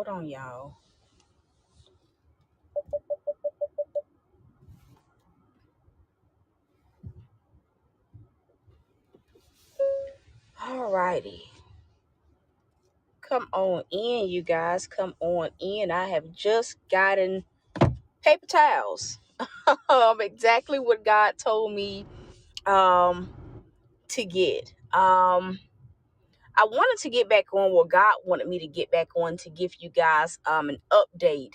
Hold on, y'all. Alrighty. Come on in, you guys. Come on in. I have just gotten paper towels. Exactly what God told me um to get. I wanted to get back on what God wanted me to get back on to give you guys an update.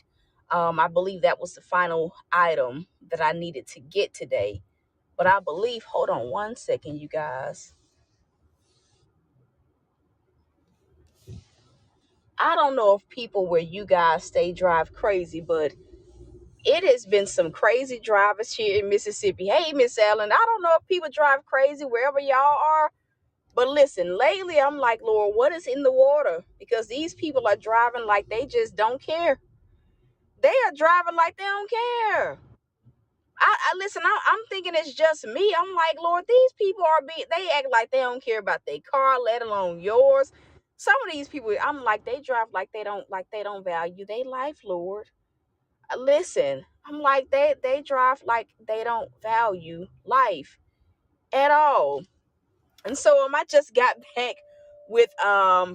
I believe that was the final item that I needed to get today. But I believe, hold on one second, you guys. I don't know if people where you guys stay drive crazy, but it has been some crazy drivers here in Mississippi. Hey, Miss Ellen, I don't know if people drive crazy wherever y'all are, but listen, lately I'm like, Lord, what is in the water? Because these people are driving like they just don't care. They are driving like they don't care. I listen. I'm thinking it's just me. I'm like, Lord, these people they act like they don't care about their car, let alone yours. Some of these people, I'm like, they drive like they don't value their life, Lord. Listen, I'm like, they drive like they don't value life at all. And so I just got back with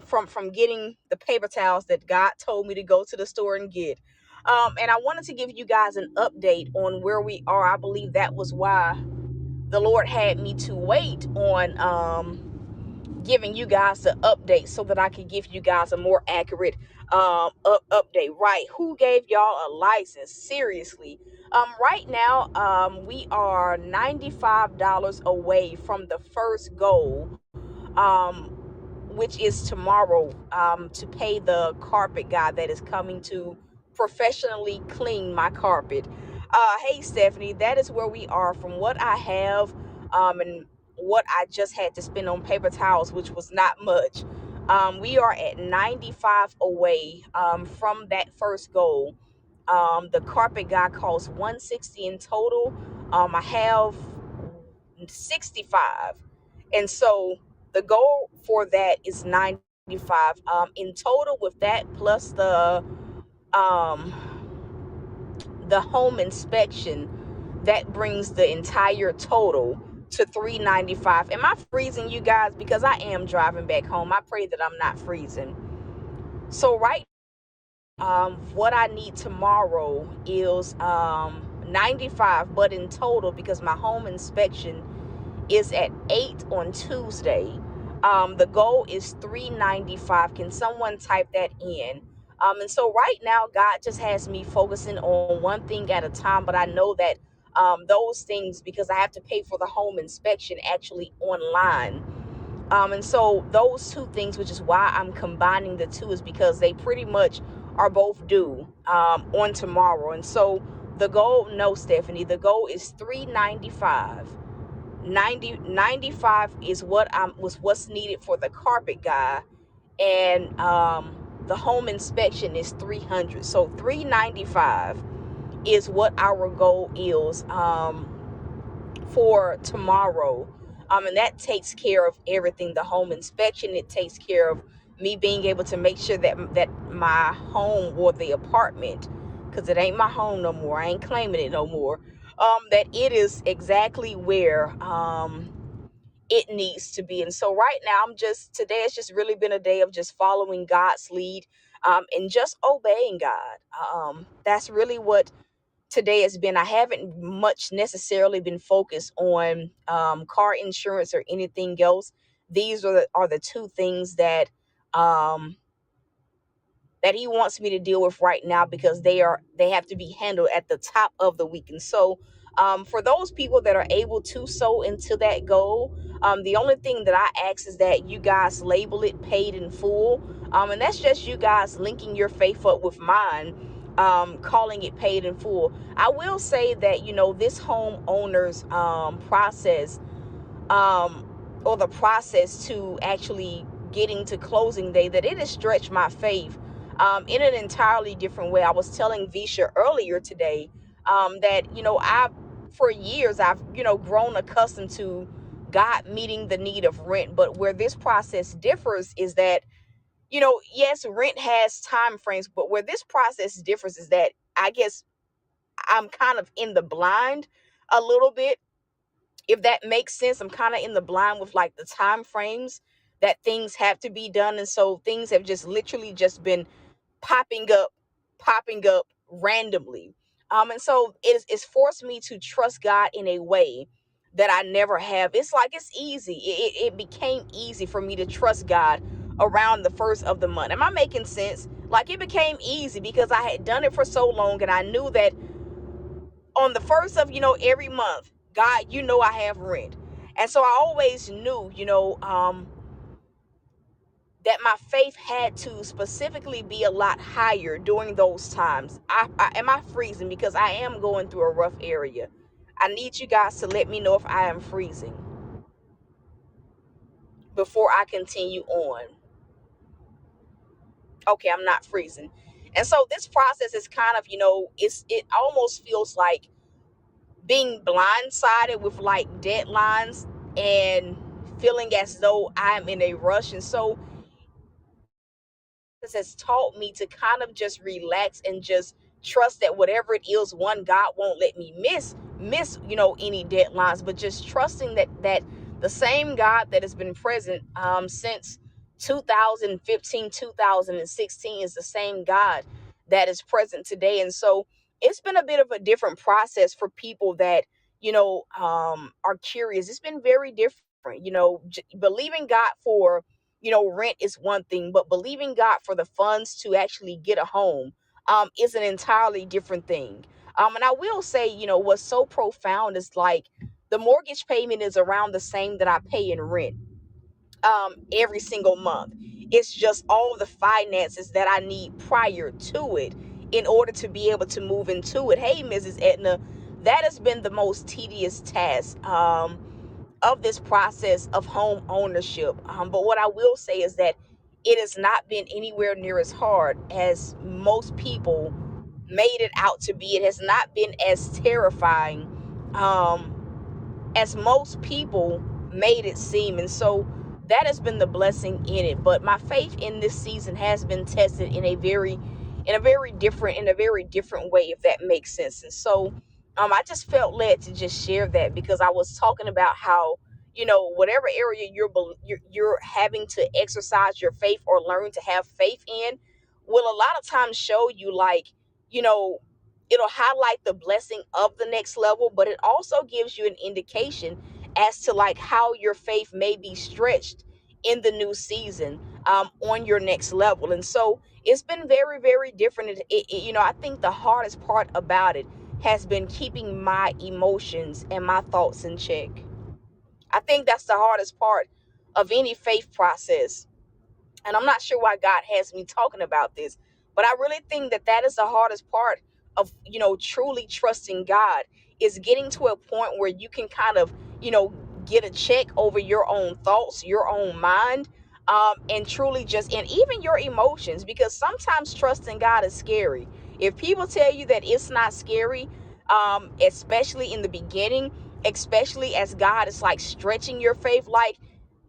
from getting the paper towels that God told me to go to the store and get. And I wanted to give you guys an update on where we are. I believe that was why the Lord had me to wait on giving you guys the update so that I could give you guys a more accurate update. Right? Who gave y'all a license? Seriously. Right now, we are $95 away from the first goal, um, which is tomorrow, to pay the carpet guy that is coming to professionally clean my carpet. Hey, Stephanie, that is where we are from what I have, and what I just had to spend on paper towels, which was not much. We are at 95 away from that first goal. The carpet guy costs 160 in total. I have 65, and so the goal for that is 95 in total. With that plus um the home inspection, that brings the entire total to 395. Am I freezing, you guys? Because I am driving back home. I pray that I'm not freezing. So right, what I need tomorrow is 95, but in total, because my home inspection is at 8 on Tuesday. The goal is 395. Can someone type that in? And so right now, God just has me focusing on one thing at a time. But I know that those things, because I have to pay for the home inspection actually online. And so those two things, which is why I'm combining the two, is because they pretty much are both due on tomorrow. And so the goal, no, Stephanie, the goal is 395. 95 is what's needed for the carpet guy, and the home inspection is 300. So 395 is what our goal is for tomorrow. And that takes care of everything. The home inspection, it takes care of me being able to make sure that my home, or the apartment, because it ain't my home no more, I ain't claiming it no more, that it is exactly where it needs to be. And so right now, today has just really been a day of just following God's lead, and just obeying God. That's really what today has been. I haven't much necessarily been focused on car insurance or anything else. These are the two things um, that he wants me to deal with right now, because they have to be handled at the top of the week. And so for those people that are able to sow into that goal, the only thing that I ask is that you guys label it paid in full, and that's just you guys linking your faith up with mine, calling it paid in full. I will say that, this homeowner's process, um, or the process to actually getting to closing day, that it has stretched my faith in an entirely different way. I was telling Visha earlier today that, for years, I've, grown accustomed to God meeting the need of rent. But where this process differs is that yes, rent has time frames, but where this process differs is that I guess I'm kind of in the blind a little bit, if that makes sense. I'm kind of in the blind with like the time frames that things have to be done. And so things have just literally just been popping up, popping up randomly. And so it's forced me to trust God in a way that I never have. It's like it's easy. It became easy for me to trust God around the first of the month. Am I making sense? Like it became easy because I had done it for so long, and I knew that on the first of every month, God, I have rent. And so I always knew, that my faith had to specifically be a lot higher during those times. Am I freezing? Because I am going through a rough area. I need you guys to let me know if I am freezing before I continue on. Okay, I'm not freezing. And so this process is kind of, it almost feels like being blindsided with like deadlines and feeling as though I'm in a rush. And so this has taught me to kind of just relax and just trust that whatever it is, one, God won't let me miss any deadlines, but just trusting that the same God that has been present since 2015 2016 is the same God that is present today. And so it's been a bit of a different process for people that are curious. It's been very different, believing God for rent is one thing, but believing God for the funds to actually get a home is an entirely different thing. And I will say, what's so profound is like the mortgage payment is around the same that I pay in rent every single month. It's just all the finances that I need prior to it in order to be able to move into it. Hey, Mrs. Etna, that has been the most tedious task. Of this process of home ownership. But what I will say is that it has not been anywhere near as hard as most people made it out to be. It has not been as terrifying as most people made it seem. And so that has been the blessing in it. But my faith in this season has been tested in a very different way, if that makes sense. And so I just felt led to just share that because I was talking about how whatever area you're having to exercise your faith or learn to have faith in will a lot of times show you like you know it'll highlight the blessing of the next level, but it also gives you an indication as to like how your faith may be stretched in the new season on your next level. And so it's been very, very different. I think the hardest part about it has been keeping my emotions and my thoughts in check. I think that's the hardest part of any faith process, and I'm not sure why God has me talking about this, but I really think that that is the hardest part of truly trusting God, is getting to a point where you can kind of get a check over your own thoughts, your own mind, and truly just, and even your emotions, because sometimes trusting God is scary. If people tell you that it's not scary, especially in the beginning, especially as God is like stretching your faith, like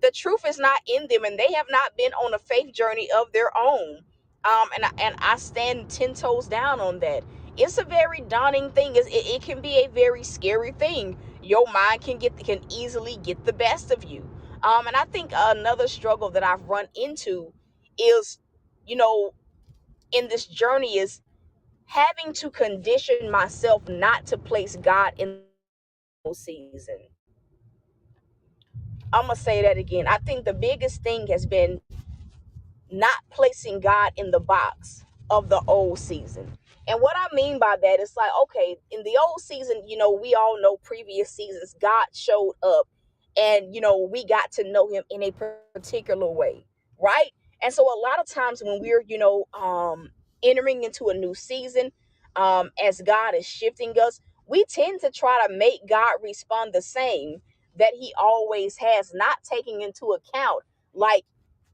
the truth is not in them, and they have not been on a faith journey of their own. And I stand 10 toes down on that. It's a very daunting thing. It can be a very scary thing. Your mind can easily get the best of you. And I think another struggle that I've run into is, you know, in this journey is having to condition myself not to place God in the season. I'm gonna say that again. I think the biggest thing has been not placing God in the box of the old season. And what I mean by that is like, okay, in the old season, we all know previous seasons, God showed up and, we got to know him in a particular way, right? And so a lot of times when we're, entering into a new season, as God is shifting us, we tend to try to make God respond the same that he always has, not taking into account like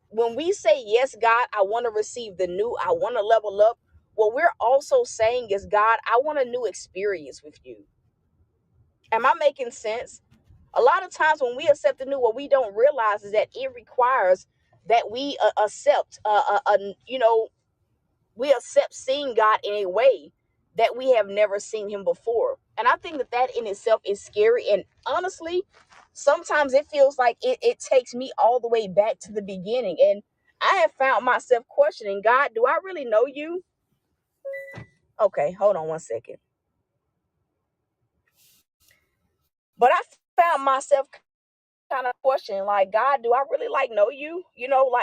when we say, yes, God, I want to receive the new, I want to level up, what we're also saying is, God, I want a new experience with you. Am I making sense? A lot of times when we accept the new, what we don't realize is that it requires that we accept, we accept seeing God in a way that we have never seen him before. And I think that that in itself is scary. And honestly, sometimes it feels like it takes me all the way back to the beginning. And I have found myself questioning, God, do I really know you? Okay, hold on one second. But I found myself kind of questioning, like, God, do I really like know you?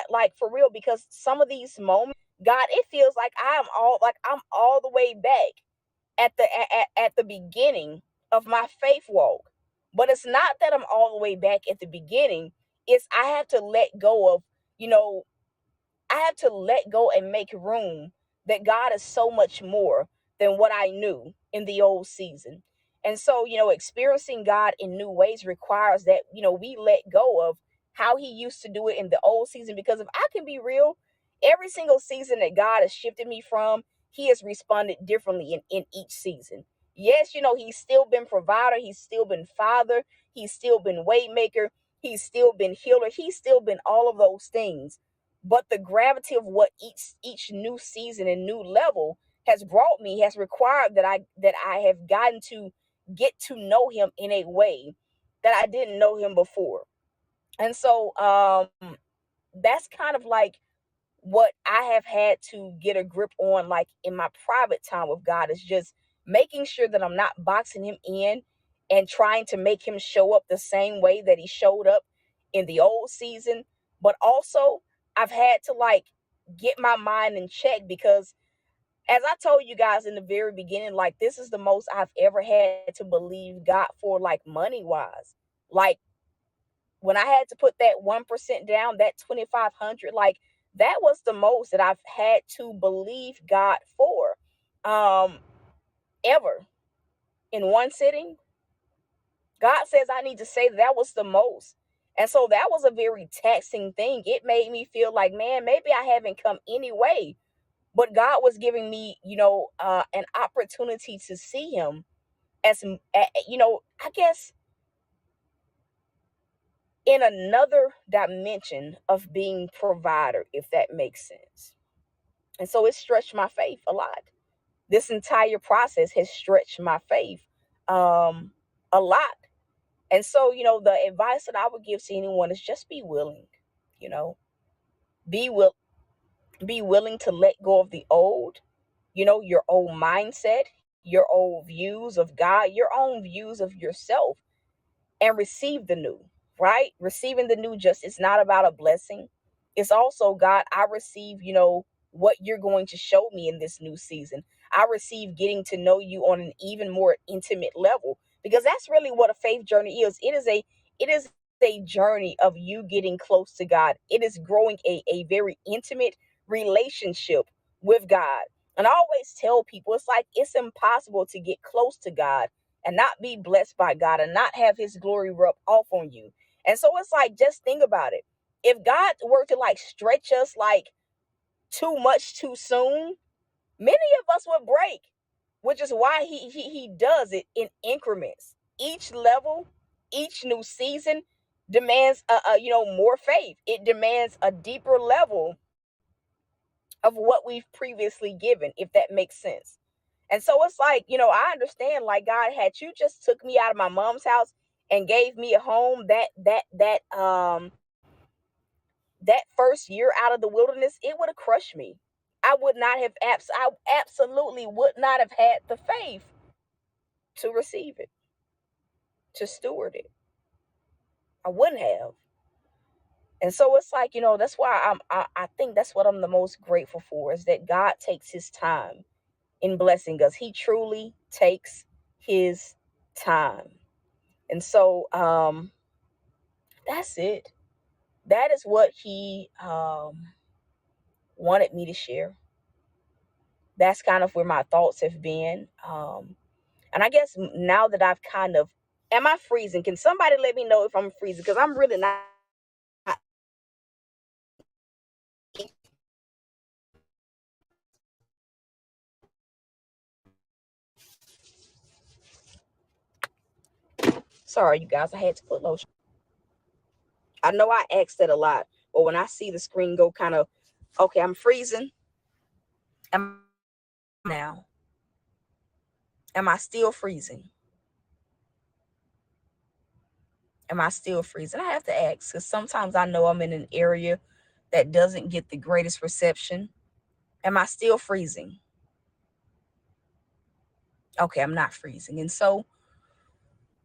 Like for real, because some of these moments, God, it feels like I'm all the way back at the beginning of my faith walk. But it's not that I'm all the way back at the beginning. It's I have to let go of, you know, I have to let go and make room that God is so much more than what I knew in the old season. And so, experiencing God in new ways requires that, we let go of how he used to do it in the old season. Because if I can be real, every single season that God has shifted me from, he has responded differently in each season. Yes, he's still been provider, he's still been father, he's still been waymaker, he's still been healer, he's still been all of those things. But the gravity of what each new season and new level has brought me has required that I have gotten to get to know him in a way that I didn't know him before. And so that's kind of like what I have had to get a grip on, like in my private time with God, is just making sure that I'm not boxing him in and trying to make him show up the same way that he showed up in the old season. But also, I've had to like get my mind in check, because as I told you guys in the very beginning, like this is the most I've ever had to believe God for, like money wise. Like when I had to put that 1% down, that 2,500, like that was the most that I've had to believe God for, um, ever in one sitting. God says I need to say that was the most. And so that was a very taxing thing. It made me feel like, man, maybe I haven't come anyway. But God was giving me, an opportunity to see him as, I guess in another dimension of being provider, if that makes sense. And so it stretched my faith a lot. This entire process has stretched my faith a lot. And so, the advice that I would give to anyone is just be willing, you know, be will be willing to let go of the old, your old mindset, your old views of God, your own views of yourself, and receive the new, right? Receiving the new just is not about a blessing. It's also, God, I receive, what you're going to show me in this new season. I receive getting to know you on an even more intimate level, because that's really what a faith journey is. It is a journey of you getting close to God. It is growing a very intimate relationship with God. And I always tell people, it's like it's impossible to get close to God and not be blessed by God and not have his glory rub off on you. And so it's like, just think about it. If God were to like stretch us like too much too soon, many of us would break, which is why he does it in increments. Each level, each new season demands more faith. It demands a deeper level of what we've previously given, if that makes sense. And so it's like, I understand, like, God, had you just took me out of my mom's house and gave me a home, that first year out of the wilderness, it would have crushed me. I absolutely would not have had the faith to receive it, to steward it. I wouldn't have. And so it's like, that's why I think that's what I'm the most grateful for, is that God takes his time in blessing us. He truly takes his time. And so that's it. That is what he wanted me to share. That's kind of where my thoughts have been. And I guess now that I've kind of, am I freezing? Can somebody let me know if I'm freezing? Because I'm really not. Sorry, you guys. I had to put lotion. I know I asked that a lot, or when I see the screen go kind of, okay, I'm freezing. Now, am I still freezing? Am I still freezing? I have to ask, because sometimes I know I'm in an area that doesn't get the greatest reception. Am I still freezing? Okay, I'm not freezing. And so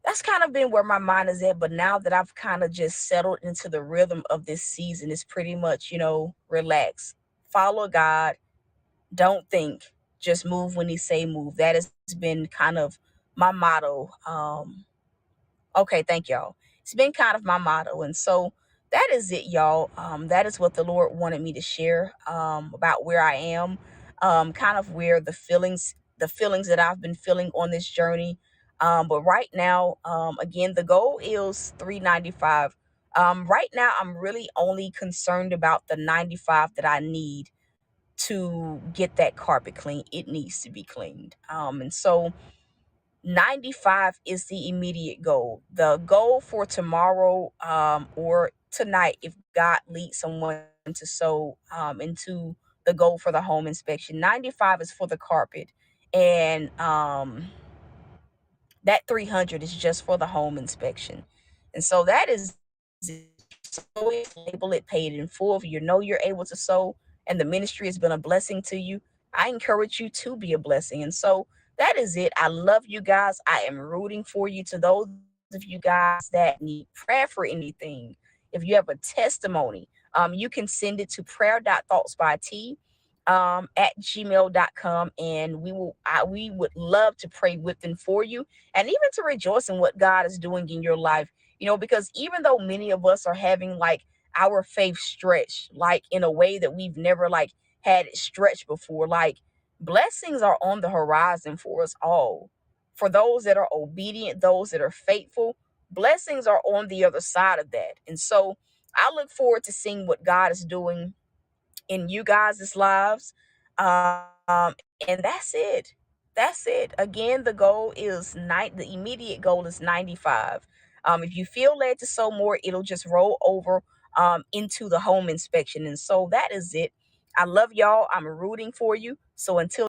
that's kind of been where my mind is at. But now that I've kind of just settled into the rhythm of this season, it's pretty much, relax, follow God, don't think, just move when He say move. That has been kind of my motto. Okay, thank y'all. It's been kind of my motto. And so that is it, y'all. That is what the Lord wanted me to share about where I am, kind of where the feelings that I've been feeling on this journey. But right now, again, the goal is 395. Right now, I'm really only concerned about the 95 that I need to get that carpet clean. It needs to be cleaned. And so 95 is the immediate goal. The goal for tomorrow, or tonight, if God leads someone to sow into the goal for the home inspection, 95 is for the carpet. And that 300 is just for the home inspection. And so that is so label it, paid in full. If you know you're able to sow and the ministry has been a blessing to you, I encourage you to be a blessing. And so that is it. I love you guys. I am rooting for you. To those of you guys that need prayer for anything, if you have a testimony, you can send it to prayer.thoughtsbyt at gmail.com, and we would love to pray with and for you, and even to rejoice in what God is doing in your life. Because even though many of us are having like our faith stretched, like in a way that we've never like had it stretched before, like blessings are on the horizon for us all. For those that are obedient, those that are faithful, blessings are on the other side of that. And so I look forward to seeing what God is doing in you guys' lives. Um, and that's it. That's it. Again, the immediate goal is 95. If you feel led to sow more, it'll just roll over into the home inspection. And so that is it. I love y'all. I'm rooting for you. So until